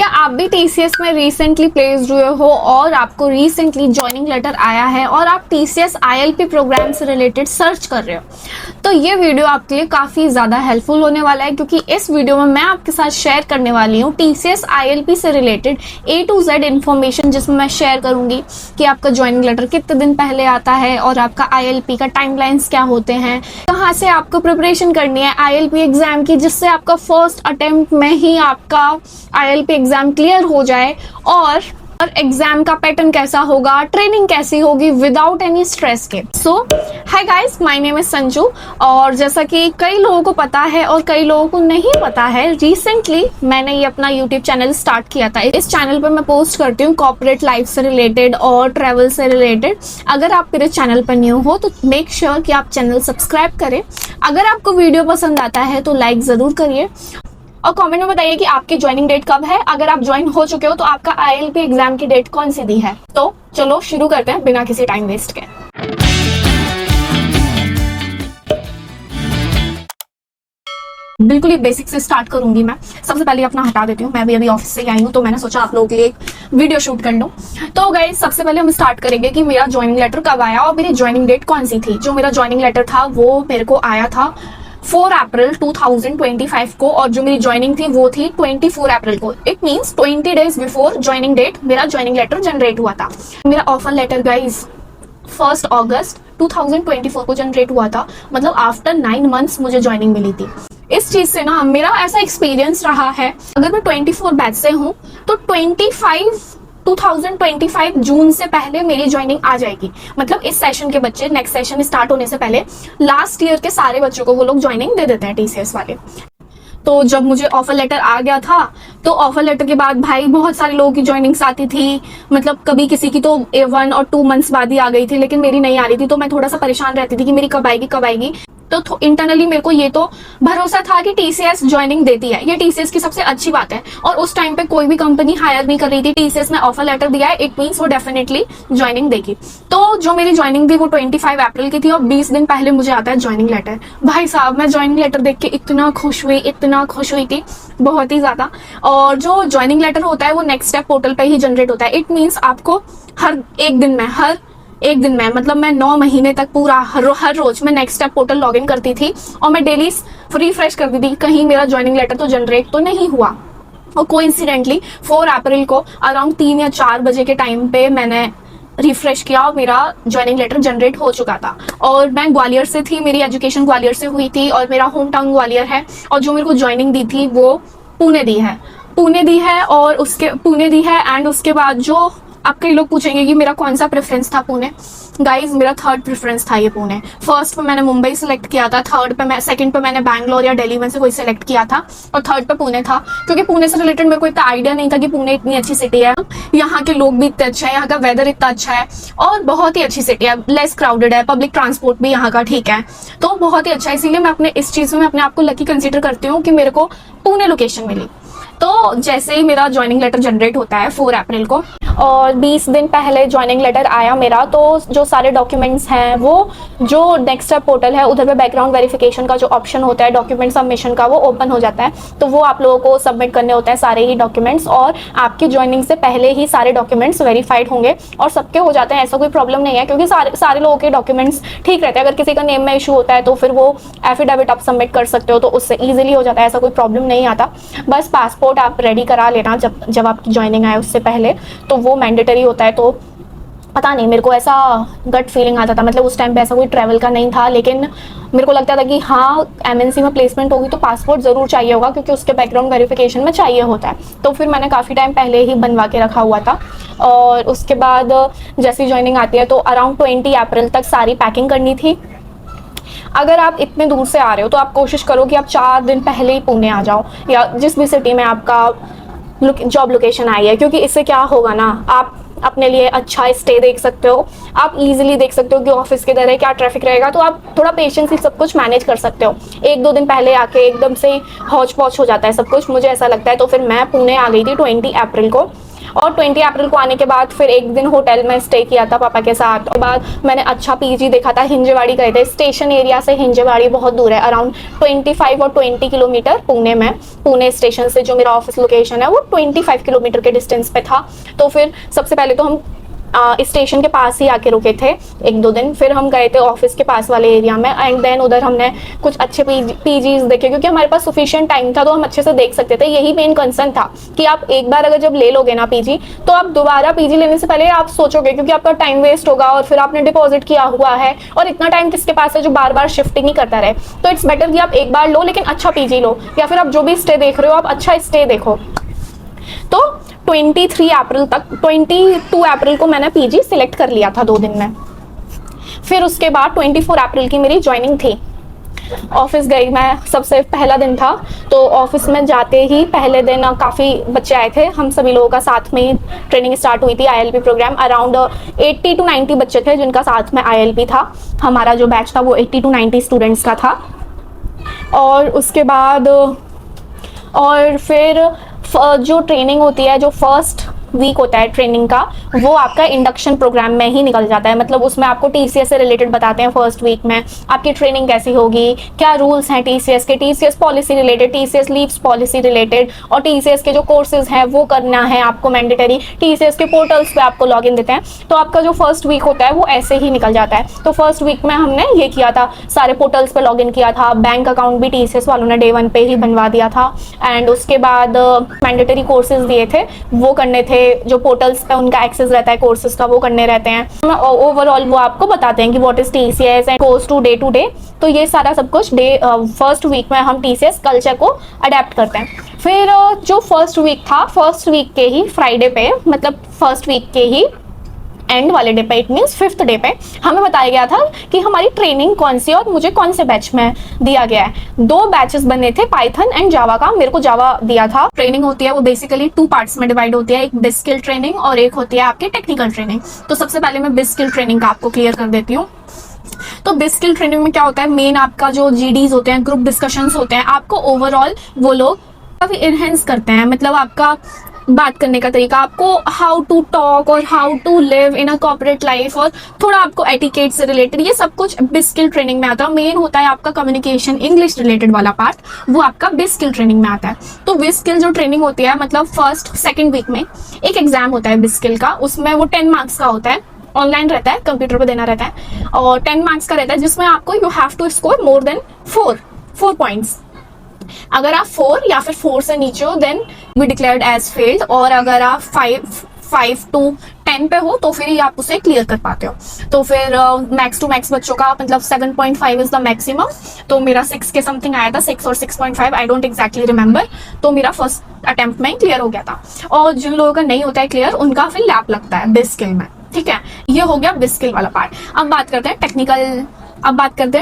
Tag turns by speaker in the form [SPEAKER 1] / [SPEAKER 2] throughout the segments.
[SPEAKER 1] क्या आप भी टीसीएस में रिसेंटली प्लेस्ड हुए हो और आपको रिसेंटली ज्वाइनिंग लेटर आया है और आप टीसीएस आईएलपी प्रोग्राम से रिलेटेड सर्च कर रहे हो, तो ये वीडियो आपके लिए काफ़ी ज़्यादा हेल्पफुल होने वाला है, क्योंकि इस वीडियो में मैं आपके साथ शेयर करने वाली हूँ टीसीएस आईएलपी से related A to Z information, जिसमें मैं शेयर करूँगी कि आपका ज्वाइनिंग लेटर कितने दिन पहले आता है और आपका आईएलपी का टाइमलाइंस क्या होते हैं, कहाँ से आपको प्रिपरेशन करनी है आईएलपी एग्जाम की, जिससे आपका फर्स्ट अटेम्प्ट में ही आपका आईएलपी एग्जाम क्लियर हो जाए, और एग्जाम का पैटर्न कैसा होगा, ट्रेनिंग कैसी होगी विदाउट एनी स्ट्रेस के। So hi guys, my name is Sanju. और जैसा कि कई लोगों को पता है और कई लोगों को नहीं पता है, रिसेंटली मैंने ये अपना यूट्यूब चैनल स्टार्ट किया था। इस चैनल पर मैं पोस्ट करती हूँ कॉर्पोरेट लाइफ से रिलेटेड और ट्रैवल से रिलेटेड। अगर आप मेरे चैनल पर न्यू हो तो मेक श्योर कि आप चैनल सब्सक्राइब करें। अगर आपको वीडियो पसंद आता है तो लाइक जरूर करिए और कमेंट में बताइए कि आपकी ज्वाइनिंग डेट कब है। अगर आप ज्वाइन हो चुके हो तो आपका आईएलपी एग्जाम की डेट कौन सी दी है। तो चलो शुरू करते हैं बिना किसी टाइम वेस्ट के। बिल्कुल ही बेसिक से स्टार्ट करूंगी मैं। सबसे पहले अपना हटा देती हूँ, मैं भी अभी ऑफिस से आई हूँ तो मैंने सोचा आप लोगों के लिए एक वीडियो शूट कर लूँ। तो गाइस, सबसे पहले हम स्टार्ट करेंगे कि मेरा ज्वाइनिंग लेटर कब आया और मेरी ज्वाइनिंग डेट कौन सी थी। जो मेरा ज्वाइनिंग लेटर था वो मेरे को आया था 4 अप्रैल 2025 को, और जो मेरी ज्वाइनिंग थी वो थी 24 अप्रैल को। It means 20 days before joining date मेरा ज्वाइनिंग लेटर जनरेट हुआ था। मेरा ऑफर लेटर गाइस 1 अगस्त 2024 को जनरेट हुआ था, मतलब आफ्टर 9 मंथ्स मुझे ज्वाइनिंग मिली थी। इस चीज से ना मेरा ऐसा एक्सपीरियंस रहा है, अगर मैं 24 बैच से हूँ तो 2025 जून से पहले मेरी ज्वाइनिंग आ जाएगी। मतलब इस सेशन के बच्चे नेक्स्ट सेशन स्टार्ट होने से पहले लास्ट ईयर के सारे बच्चों को वो लोग ज्वाइनिंग दे देते हैं टीसीएस वाले। तो जब मुझे ऑफर लेटर आ गया था तो ऑफर लेटर के बाद भाई बहुत सारे लोगों की ज्वाइनिंग्स आती थी। मतलब कभी किसी की तो 1 और 2 मंथ्स बाद ही आ गई थी, लेकिन मेरी नहीं आ रही थी। तो मैं थोड़ा सा परेशान रहती थी कि मेरी कब आएगी। तो इंटरनली मेरे को ये तो भरोसा था कि टीसीएस ज्वाइनिंग देती है, ये टीसीएस की सबसे अच्छी बात है। और उस टाइम पे कोई भी कंपनी हायर नहीं कर रही थी, टीसीएस ने ऑफर लेटर दिया है, इट मींस वो डेफिनेटली ज्वाइनिंग देगी। तो जो मेरी ज्वाइनिंग थी वो 25 अप्रैल की थी और 20 दिन पहले मुझे आता है ज्वाइनिंग लेटर। भाई साहब, मैं ज्वाइनिंग लेटर देख के इतना खुश हुई थी, बहुत ही ज्यादा। और जो ज्वाइनिंग लेटर होता है वो नेक्स्ट स्टेप पोर्टल पे ही जनरेट होता है। इट मींस आपको हर एक दिन में मतलब मैं 9 महीने तक पूरा हर रोज मैं नेक्स्ट स्टेप पोर्टल लॉगिन करती थी और मैं डेली रिफ्रेश करती थी कहीं मेरा ज्वाइनिंग लेटर तो जनरेट तो नहीं हुआ। और कोइंसिडेंटली 4 अप्रैल को अराउंड 3 या 4 बजे के टाइम पे मैंने रिफ्रेश किया और मेरा ज्वाइनिंग लेटर जनरेट हो चुका था। और मैं ग्वालियर से थी, मेरी एजुकेशन ग्वालियर से हुई थी और मेरा होम टाउन ग्वालियर है। और जो मेरे को ज्वाइनिंग दी थी वो पुणे दी है और उसके बाद जो आप कई लोग पूछेंगे कि मेरा कौन सा प्रेफरेंस था पुणे। गाइज, मेरा 3rd प्रेफरेंस था ये पुणे। फर्स्ट पे मैंने मुंबई सेलेक्ट किया था, सेकंड पे मैंने बैंगलोर या दिल्ली में से कोई सेलेक्ट किया था और 3rd पे पुणे था, क्योंकि पुणे से रिलेटेड मेरे को इतना आइडिया नहीं था कि पुणे इतनी अच्छी सिटी है। यहाँ के लोग भी इतने अच्छे हैं, यहाँ का वेदर इतना अच्छा है और बहुत ही अच्छी सिटी है, लेस क्राउडेड है, पब्लिक ट्रांसपोर्ट भी यहाँ का ठीक है, तो बहुत ही अच्छा है। इसीलिए मैं इस चीज में अपने आप को लकी कंसिडर करती हूँ कि मेरे को पुणे लोकेशन मिली। तो जैसे ही मेरा ज्वाइनिंग लेटर जनरेट होता है 4 अप्रैल को और 20 दिन पहले ज्वाइनिंग लेटर आया मेरा, तो जो सारे डॉक्यूमेंट्स हैं वो जो नेक्स्ट स्टेप पोर्टल है उधर पे बैकग्राउंड वेरिफिकेशन का जो ऑप्शन होता है डॉक्यूमेंट सबमिशन का, वो ओपन हो जाता है। तो वो आप लोगों को सबमिट करने होते हैं सारे ही डॉक्यूमेंट्स, और आपकी ज्वाइनिंग से पहले ही सारे डॉक्यूमेंट्स वेरीफाइड होंगे और सबके हो जाते हैं, ऐसा कोई प्रॉब्लम नहीं है, क्योंकि सारे लोगों के डॉक्यूमेंट्स ठीक रहते हैं। अगर किसी का नेम में इशू होता है तो फिर वो एफिडेविट आप सबमिट कर सकते हो, तो उससे ईजिली हो जाता है, ऐसा कोई प्रॉब्लम नहीं आता। बस पासपोर्ट आप रेडी करा लेना जब आपकी ज्वाइनिंग आए उससे पहले, तो वो मैंडेटरी होता है। तो पता नहीं, मेरे को ऐसा गट फीलिंग आता था, मतलब उस टाइम पे ऐसा कोई ट्रैवल का नहीं था, लेकिन मेरे को लगता था कि हाँ एमएनसी में प्लेसमेंट होगी तो पासपोर्ट ज़रूर चाहिए होगा, क्योंकि उसके बैकग्राउंड वेरिफिकेशन में चाहिए होता है। तो फिर मैंने काफ़ी टाइम पहले ही बनवा के रखा हुआ था। और उसके बाद जैसी ज्वाइनिंग आती है तो अराउंड 20 अप्रैल तक सारी पैकिंग करनी थी। अगर आप इतने दूर से आ रहे हो तो आप कोशिश करो कि आप 4 दिन पहले ही पुणे आ जाओ, या जिस भी सिटी में आपका जॉब लोकेशन आई है, क्योंकि इससे क्या होगा ना, आप अपने लिए अच्छा स्टे देख सकते हो, आप इजीली देख सकते हो कि ऑफिस किधर है, क्या ट्रैफिक रहेगा, तो आप थोड़ा पेशेंस से सब कुछ मैनेज कर सकते हो। 1-2 दिन पहले आके एकदम से हौच पौच हो जाता है सब कुछ, मुझे ऐसा लगता है। तो फिर मैं पुणे आ गई थी 20 अप्रैल को और 20 अप्रैल को आने के बाद फिर एक दिन होटल में स्टे किया था पापा के साथ। उसके बाद मैंने अच्छा पीजी देखा था, हिंजेवाड़ी गए थे। स्टेशन एरिया से हिंजेवाड़ी बहुत दूर है, अराउंड 25 और 20 किलोमीटर पुणे में। पुणे स्टेशन से जो मेरा ऑफिस लोकेशन है वो 25 किलोमीटर के डिस्टेंस पे था। तो फिर सबसे पहले तो हम स्टेशन के पास ही आके रुके थे 1-2 दिन, फिर हम गए थे ऑफिस के पास वाले एरिया में, एंड देन उधर हमने कुछ अच्छे पीजीज देखे, क्योंकि हमारे पास सफिशिएंट टाइम था तो हम अच्छे से देख सकते थे। यही मेन कंसर्न था कि आप एक बार अगर जब ले लोगे ना पीजी, तो आप दोबारा पीजी लेने से पहले आप सोचोगे, क्योंकि आपका टाइम वेस्ट होगा और फिर आपने डिपॉजिट किया हुआ है और इतना टाइम किसके पास है जो बार बार शिफ्टिंग ही करता रहे। तो इट्स बेटर कि आप एक बार लो लेकिन अच्छा पीजी लो, या फिर आप जो भी स्टे देख रहे हो आप अच्छा स्टे देखो। तो 22 अप्रैल को मैंने पीजी सिलेक्ट कर लिया था 2 दिन में। फिर उसके बाद 24 अप्रैल की मेरी ज्वाइनिंग थी। ऑफिस गई मैं, सबसे पहला दिन था। तो ऑफिस में जाते ही पहले दिन काफ़ी बच्चे आए थे, हम सभी लोगों का साथ में ही ट्रेनिंग स्टार्ट हुई थी। ILP प्रोग्राम अराउंड 80 to 90 बच्चे थे जिनका साथ में ILP था। हमारा जो बैच था वो 80 to 90 स्टूडेंट्स का था। और उसके बाद और फिर जो ट्रेनिंग होती है, जो फर्स्ट वीक होता है ट्रेनिंग का, वो आपका इंडक्शन प्रोग्राम में ही निकल जाता है। मतलब उसमें आपको TCS से रिलेटेड बताते हैं फर्स्ट वीक में आपकी ट्रेनिंग कैसी होगी, क्या रूल्स हैं TCS के, TCS policy related, TCS leaves policy related, और TCS के जो कोर्सेज हैं वो करना है आपको मैंडेटरी। TCS के पोर्टल्स पे आपको लॉगिन देते हैं। तो आपका जो फर्स्ट वीक होता है वो ऐसे ही निकल जाता है। तो फर्स्ट वीक में हमने ये किया था, सारे पोर्टल्स पे लॉगिन किया था। बैंक अकाउंट भी TCS वालों ने Day 1 पे ही बनवा दिया था। एंड उसके बाद मैंडेटरी कोर्सेज दिए थे, वो करने थे। जो पोर्टल्स पे उनका एक्सेस रहता है कोर्सेज का, वो करने रहते हैं। ओवरऑल वो आपको बताते हैं कि what is TCS and course today. तो ये सारा सब कुछ फर्स्ट वीक में हम TCS कल्चर को अडेप्ट करते हैं। फिर जो फर्स्ट वीक था, फर्स्ट वीक के ही फ्राइडे पे, मतलब फर्स्ट वीक के ही एंड वाले डे पे, इट मीन्स 5th डे पे हमें बताया गया था कि हमारी ट्रेनिंग कौन सी और मुझे कौन से बैच में दिया गया है। 2 बैचेस बने थे, पाइथन एंड जावा का। मेरे को जावा दिया था। ट्रेनिंग होती है वो बेसिकली 2 पार्ट्स में डिवाइड होती है, एक बेस स्किल ट्रेनिंग और एक होती है आपकी टेक्निकल ट्रेनिंग। तो सबसे पहले मैं बेस स्किल ट्रेनिंग का आपको क्लियर कर देती हूँ। तो बेस स्किल ट्रेनिंग में क्या होता है, मेन आपका जो GDs होते हैं, ग्रुप डिस्कशंस होते हैं, आपको ओवरऑल वो लोग काफी इनहेंस करते हैं। मतलब आपका बात करने का तरीका, आपको हाउ टू टॉक और how to live in a corporate life, और थोड़ा आपको एटिकेट से रिलेटेड, ये सब कुछ बेस स्किल ट्रेनिंग में आता है। मेन होता है आपका कम्युनिकेशन इंग्लिश रिलेटेड वाला पार्ट, वो आपका बेस स्किल ट्रेनिंग में आता है। तो बेस स्किल जो ट्रेनिंग होती है, मतलब फर्स्ट सेकेंड वीक में एक एग्जाम होता है बेस स्किल का। उसमें वो 10 मार्क्स का होता है, ऑनलाइन रहता है, कंप्यूटर पे देना रहता है, और 10 मार्क्स का रहता है, जिसमें आपको you have to score more than 4 points. अगर आप 4 या फिर 4 से नीचे हो then we declared as failed, और अगर आप 5 to 10 पे हो तो फिर ही आप उसे क्लियर कर पाते हो। तो फिर मैक्स टू मैक्स बच्चों का मतलब 7.5 इज द मैक्सिमम। तो मेरा 6 के समथिंग आया था, 6 और 6.5, आई डोंट एग्जैक्टली रिमेंबर। तो मेरा फर्स्ट अटेम्प्ट में क्लियर हो गया था। और जिन लोगों का नहीं होता है क्लियर, उनका फिर लैब लगता है बेस स्किल में। ठीक है, ये हो गया बेस स्किल वाला पार्ट। अब बात करते हैं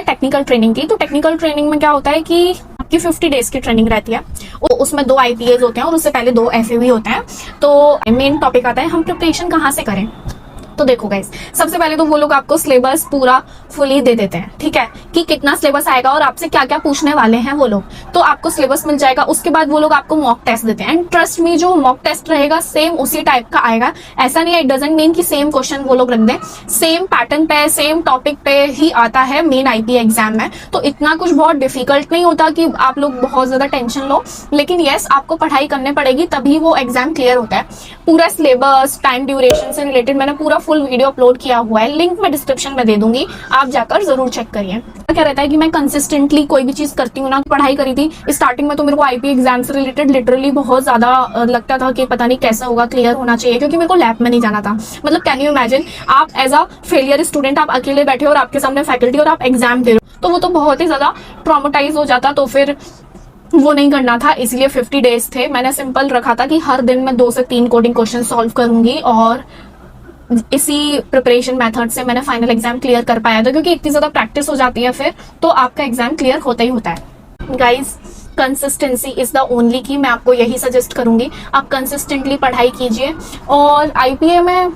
[SPEAKER 1] टेक्निकल ट्रेनिंग की। तो टेक्निकल ट्रेनिंग में क्या होता है कि आपकी 50 डेज की ट्रेनिंग रहती है। उसमें 2 IPAs होते हैं और उससे पहले 2 FAV होते हैं। तो मेन टॉपिक आता है हम प्रिपरेशन कहाँ से करें। तो देखो गाइस, सबसे पहले तो वो लोग आपको सिलेबस पूरा फुली दे देते हैं। ठीक है, कि कितना सिलेबस आएगा और आपसे क्या क्या पूछने वाले हैं वो लोग, तो आपको सिलेबस मिल जाएगा। उसके बाद वो लोग आपको मॉक टेस्ट देते हैं, एंड ट्रस्ट मी, जो मॉक टेस्ट रहेगा सेम उसी टाइप का आएगा। ऐसा नहीं है, इट डजंट मीन कि सेम क्वेश्चन वो लोग रख दें, सेम पैटर्न पे, सेम टॉपिक पे ही आता है मेन IP एग्जाम में। तो इतना कुछ बहुत डिफिकल्ट नहीं होता कि आप लोग बहुत ज्यादा टेंशन लो, लेकिन यस, आपको पढ़ाई करनी पड़ेगी तभी वो एग्जाम क्लियर होता है। पूरा सिलेबस, टाइम ड्यूरेशन से रिलेटेड मैंने पूरा फुल वीडियो अपलोड किया हुआ है, लिंक मैं डिस्क्रिप्शन में दे दूंगी, आप जाकर जरूर चेक करिए। क्या रहता है कि मैं कंसिस्टेंटली कोई भी चीज करती हूँ ना, पढ़ाई करी थी स्टार्टिंग में, तो मेरे को IP एग्जाम से रिलेटेड लिटरली बहुत ज्यादा लगता था कि पता नहीं कैसा होगा, क्लियर होना चाहिए, क्योंकि मेरे को लैब में नहीं जाना था। मतलब कैन यू इमेजिन, आप एज अ फेलियर स्टूडेंट आप अकेले बैठे हो और आपके सामने फैकल्टी और आप एग्जाम दे रहे हो, तो वो तो बहुत ही ज्यादा ट्रॉमेटाइज हो जाता। तो फिर वो नहीं करना था, इसलिए 50 डेज थे। मैंने सिंपल रखा था कि हर दिन मैं 2 से 3 कोडिंग क्वेश्चन सॉल्व करूंगी, और इसी प्रिपरेशन मेथड से मैंने फाइनल एग्जाम क्लियर कर पाया था। क्योंकि इतनी ज्यादा प्रैक्टिस हो जाती है फिर तो आपका एग्जाम क्लियर होता ही होता है। Guys, consistency is the only की, मैं आपको यही सजेस्ट करूंगी, आप कंसिस्टेंटली पढ़ाई कीजिए। और IPA में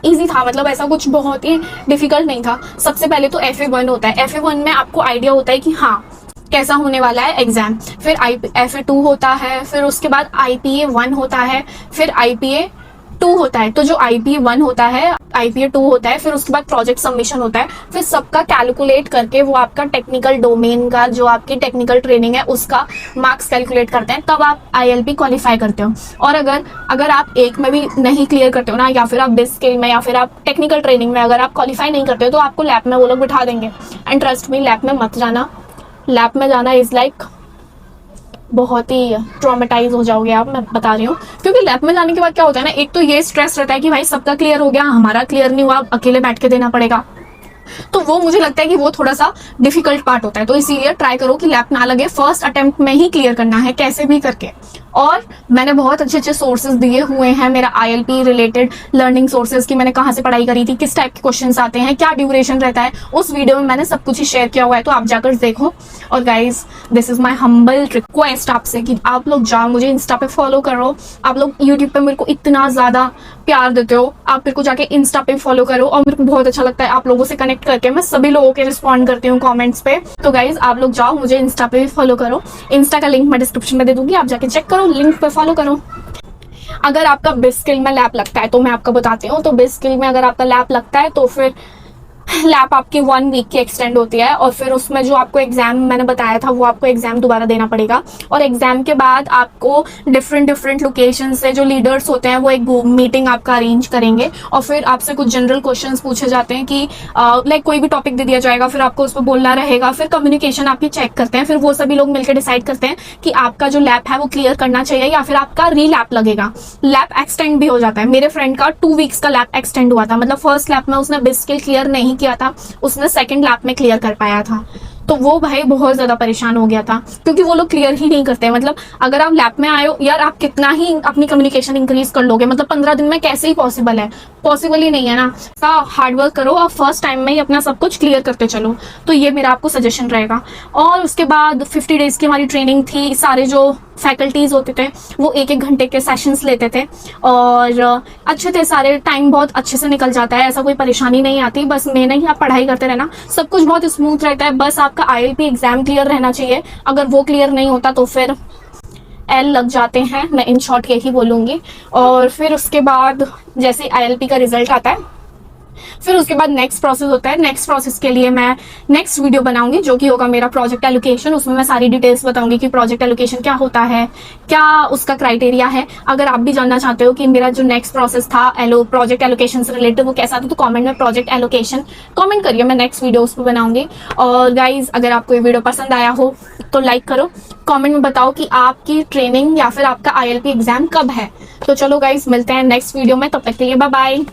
[SPEAKER 1] इजी था, मतलब ऐसा कुछ बहुत ही डिफिकल्ट नहीं था। सबसे पहले तो FA1 होता है। FA1 में आपको आइडिया होता है कि हाँ कैसा होने वाला है एग्जाम, फिर FA2 होता है, फिर उसके बाद IPA1 होता है, फिर IPA 2 होता है, तो जो IPA 1 होता है, IPA 2 होता है, फिर उसके बाद प्रोजेक्ट सबमिशन होता है, फिर सबका कैलकुलेट करके वो आपका टेक्निकल डोमेन का जो आपकी टेक्निकल ट्रेनिंग है उसका मार्क्स कैलकुलेट करते हैं, तब आप ILP क्वालिफाई करते हो। और अगर आप एक में भी नहीं क्लियर करते हो ना, या फिर आप बेस स्किल में या फिर आप टेक्निकल ट्रेनिंग में अगर आप क्वालिफाई नहीं करते हो, तो आपको लैब में वो लोग बिठा देंगे। एंड ट्रस्ट मी, लैब में मत जाना, लैब में जाना इज लाइक बहुत ही ट्रॉमेटाइज हो जाओगे आप, मैं बता रही हूँ। क्योंकि लैब में जाने के बाद क्या होता है ना, एक तो ये स्ट्रेस रहता है कि भाई सबका क्लियर हो गया, हमारा क्लियर नहीं हुआ, अकेले बैठ के देना पड़ेगा। तो वो मुझे लगता है कि वो थोड़ा सा डिफिकल्ट पार्ट होता है। तो इसीलिए ट्राई करो कि लैब ना लगे, फर्स्ट अटेम्प्ट में ही क्लियर करना है कैसे भी करके। और मैंने बहुत अच्छे अच्छे सोर्सेज दिए हुए हैं, मेरा ILP रिलेटेड लर्निंग सोर्सेज की, मैंने कहाँ से पढ़ाई करी थी, किस टाइप के क्वेश्चंस आते हैं, क्या ड्यूरेशन रहता है, उस वीडियो में मैंने सब कुछ ही शेयर किया हुआ है, तो आप जाकर देखो। और guys, this is my humble request आपसे कि आप लोग जाओ, मुझे इंस्टा पे फॉलो करो। आप लोग यूट्यूब पे मेरे को इतना ज्यादा प्यार देते हो, आप मेरे को जाके इंस्टा पे फॉलो करो। और मेरे को बहुत अच्छा लगता है आप लोगों से कनेक्ट करके, मैं सभी लोगों के रिस्पॉन्ड करती हूँ कॉमेंट्स पे। तो गाइज, आप लोग जाओ, मुझे इंस्टा पे फॉलो करो। इंस्टा का लिंक मैं डिस्क्रिप्शन में दे दूंगी, आप जाके चेक करो, लिंक पे फॉलो करो। अगर आपका बेस स्किल में लैब लगता है तो मैं आपको बताती हूँ, तो बेस स्किल में अगर आपका लैब लगता है तो फिर लैब आपकी 1 वीक की एक्सटेंड होती है, और फिर उसमें जो आपको एग्जाम मैंने बताया था वो आपको एग्जाम दोबारा देना पड़ेगा। और एग्जाम के बाद आपको डिफरेंट लोकेशन से जो लीडर्स होते हैं वो एक मीटिंग आपका अरेंज करेंगे, और फिर आपसे कुछ जनरल क्वेश्चंस पूछे जाते हैं कि लाइक कोई भी टॉपिक दे दिया जाएगा, फिर आपको उस पर बोलना रहेगा, फिर कम्युनिकेशन आपकी चेक करते हैं, फिर वो सभी लोग मिलकर डिसाइड करते हैं कि आपका जो लैब है वो क्लियर करना चाहिए या फिर आपका री-लैब लगेगा। लैब एक्सटेंड भी हो जाता है। मेरे फ्रेंड का 2 वीक्स का लैब एक्सटेंड हुआ था, मतलब फर्स्ट लैब में उसने बेस स्किल क्लियर नहीं किया था, उसने सेकंड लैब में क्लियर कर पाया था। तो वो भाई बहुत ज्यादा परेशान हो गया था, क्योंकि वो लोग क्लियर ही नहीं करते। मतलब अगर आप लैब में आए हो यार, आप कितना ही अपनी कम्युनिकेशन इंक्रीज कर लोगे, मतलब 15 दिन में कैसे ही पॉसिबल है, पॉसिबल ही नहीं है ना। हार्ड वर्क करो और फर्स्ट टाइम में ही अपना सब कुछ क्लियर करते चलो, तो ये मेरा आपको सजेशन रहेगा। और उसके बाद 50 डेज की हमारी ट्रेनिंग थी, सारे जो फैकल्टीज होते थे वो 1-1 घंटे के सेशंस लेते थे, और अच्छे थे सारे, टाइम बहुत अच्छे से निकल जाता है, ऐसा कोई परेशानी नहीं आती। बस मैं नहीं, आप पढ़ाई करते रहना, सब कुछ बहुत स्मूथ रहता है। बस आपका ILP एग्जाम क्लियर रहना चाहिए, अगर वो क्लियर नहीं होता तो फिर L लग जाते हैं, मैं इन शॉर्ट यही बोलूँगी। और फिर उसके बाद जैसे ILP का रिजल्ट आता है, फिर उसके बाद नेक्स्ट प्रोसेस होता है। नेक्स्ट प्रोसेस के लिए मैं नेक्स्ट वीडियो बनाऊंगी, जो कि होगा मेरा प्रोजेक्ट एलोकेशन। उसमें मैं सारी डिटेल्स बताऊंगी कि प्रोजेक्ट एलोकेशन क्या होता है, क्या उसका क्राइटेरिया है। अगर आप भी जानना चाहते हो कि मेरा जो नेक्स्ट प्रोसेस था प्रोजेक्ट एलोकेशन से रिलेटेड वो कैसा था, तो कमेंट में प्रोजेक्ट एलोकेशन कमेंट करिए, मैं नेक्स्ट वीडियो उस पर बनाऊंगी। और गाइज, अगर आपको ये वीडियो पसंद आया हो तो लाइक करो, कमेंट में बताओ कि आपकी ट्रेनिंग या फिर आपका ILP एग्जाम कब है। तो चलो गाइज, मिलते हैं नेक्स्ट वीडियो में, तब तक के लिए बाय बाय।